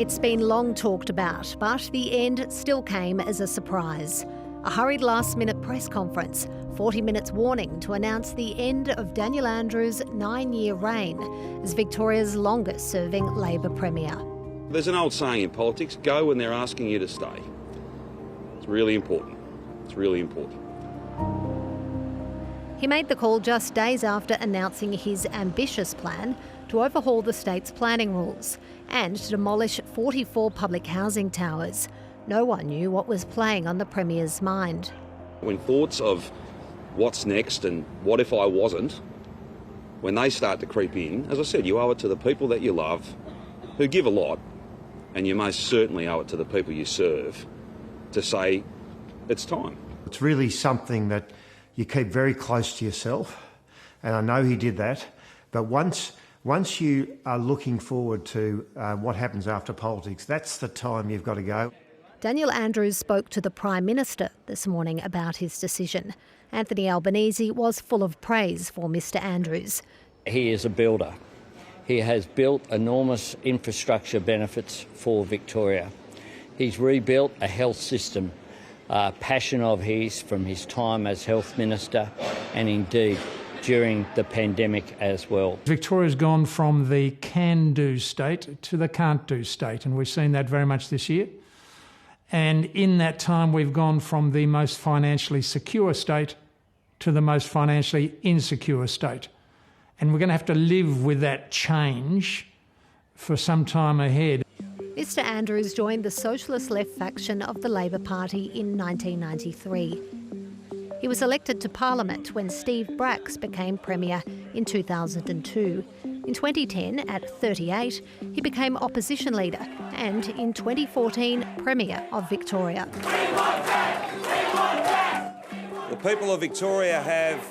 It's been long talked about, but the end still came as a surprise. A hurried last-minute press conference, 40 minutes warning to announce the end of Daniel Andrews' 9-year reign as Victoria's longest-serving Labor Premier. There's an old saying in politics, go when they're asking you to stay. It's really important. It's really important. He made the call just days after announcing his ambitious plan to overhaul the state's planning rules and to demolish 44 public housing towers. No one knew what was playing on the Premier's mind. When thoughts of what's next and what if I wasn't, when they start to creep in, as I said, you owe it to the people that you love, who give a lot, and you most certainly owe it to the people you serve to say, it's time. It's really something that you keep very close to yourself, and I know he did that, but once you are looking forward to what happens after politics, that's the time you've got to go. Daniel Andrews spoke to the Prime Minister this morning about his decision. Anthony Albanese was full of praise for Mr Andrews. He is a builder. He has built enormous infrastructure benefits for Victoria. He's rebuilt a health system, passion of his from his time as Health Minister and indeed during the pandemic as well. Victoria's gone from the can-do state to the can't-do state, and we've seen that very much this year. And in that time, we've gone from the most financially secure state to the most financially insecure state. And we're going to have to live with that change for some time ahead. Mr Andrews joined the socialist left faction of the Labor Party in 1993. He was elected to Parliament when Steve Bracks became Premier in 2002. In 2010, at 38, he became opposition leader and, in 2014, Premier of Victoria. The people of Victoria have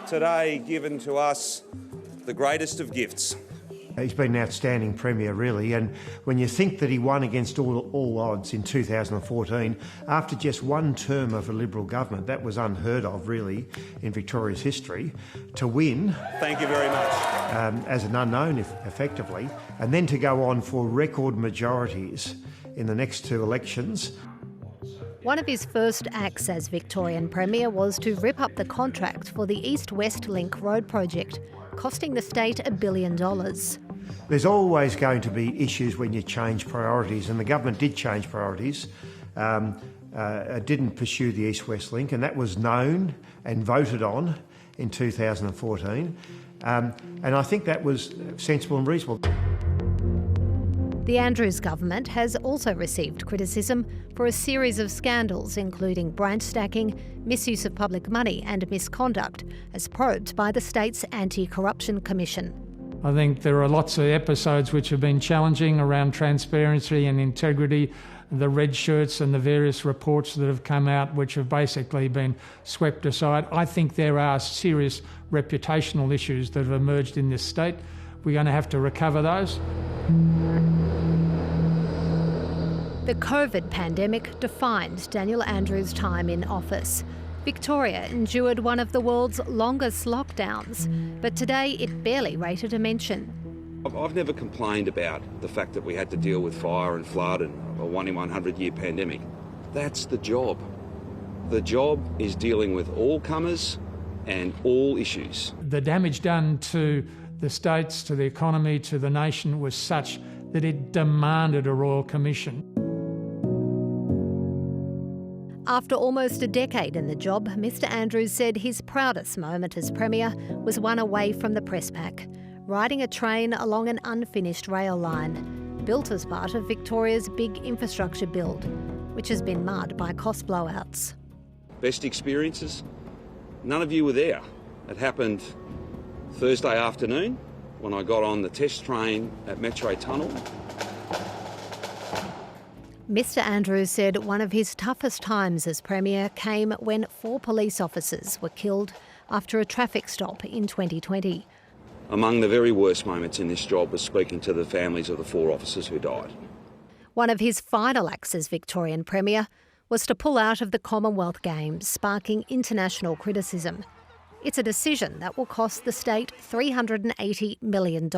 today given to us the greatest of gifts. He's been an outstanding Premier, really, and when you think that he won against all odds in 2014, after just one term of a Liberal government, that was unheard of, really, in Victoria's history, to win... Thank you very much. As an unknown, effectively, and then to go on for record majorities in the next two elections. One of his first acts as Victorian Premier was to rip up the contract for the East-West Link road project, costing the state $1 billion. There's always going to be issues when you change priorities, and the government did change priorities. Didn't pursue the East-West Link, and that was known and voted on in 2014. And I think that was sensible and reasonable. The Andrews government has also received criticism for a series of scandals, including branch stacking, misuse of public money and misconduct, as probed by the state's Anti-Corruption Commission. I think there are lots of episodes which have been challenging around transparency and integrity, the red shirts and the various reports that have come out which have basically been swept aside. I think there are serious reputational issues that have emerged in this state. We're going to have to recover those. The COVID pandemic defined Daniel Andrews' time in office. Victoria endured one of the world's longest lockdowns, but today it barely rated a mention. I've never complained about the fact that we had to deal with fire and flood and a 1 in 100 year pandemic. That's the job. The job is dealing with all comers and all issues. The damage done to the states, to the economy, to the nation was such that it demanded a Royal Commission. After almost a decade in the job, Mr Andrews said his proudest moment as Premier was one away from the press pack, riding a train along an unfinished rail line, built as part of Victoria's big infrastructure build, which has been marred by cost blowouts. Best experiences? None of you were there. It happened Thursday afternoon when I got on the test train at Metro Tunnel. Mr Andrews said one of his toughest times as Premier came when 4 police officers were killed after a traffic stop in 2020. Among the very worst moments in this job was speaking to the families of the 4 officers who died. One of his final acts as Victorian Premier was to pull out of the Commonwealth Games, sparking international criticism. It's a decision that will cost the state $380 million.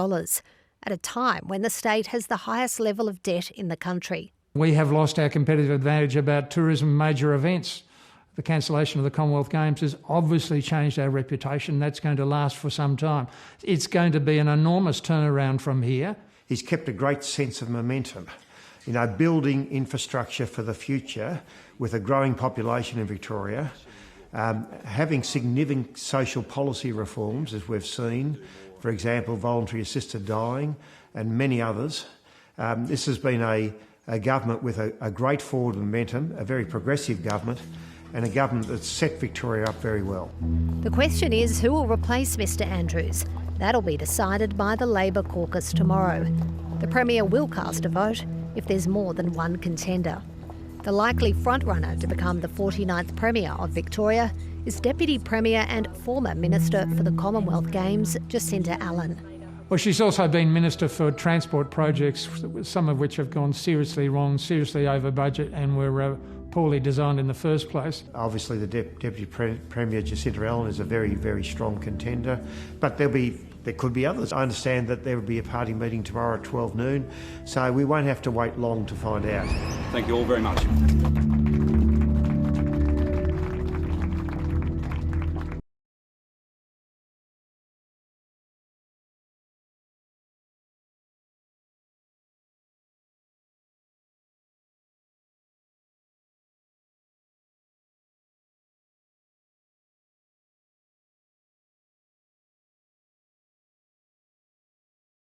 at a time when the state has the highest level of debt in the country. We have lost our competitive advantage about tourism major events. The cancellation of the Commonwealth Games has obviously changed our reputation. That's going to last for some time. It's going to be an enormous turnaround from here. He's kept a great sense of momentum. You know, building infrastructure for the future with a growing population in Victoria, having significant social policy reforms, as we've seen, for example, voluntary assisted dying and many others. This has been a government with a great forward momentum, a very progressive government, and a government that's set Victoria up very well. The question is who will replace Mr Andrews. That'll be decided by the Labor caucus tomorrow. The Premier will cast a vote if there's more than one contender. The likely frontrunner to become the 49th Premier of Victoria is Deputy Premier and former Minister for the Commonwealth Games, Jacinta Allen. Well, she's also been Minister for Transport Projects, some of which have gone seriously wrong, seriously over budget and were poorly designed in the first place. Obviously the Deputy Premier Jacinta Allen is a very, very strong contender, but there could be others. I understand that there will be a party meeting tomorrow at 12 noon, so we won't have to wait long to find out. Thank you all very much.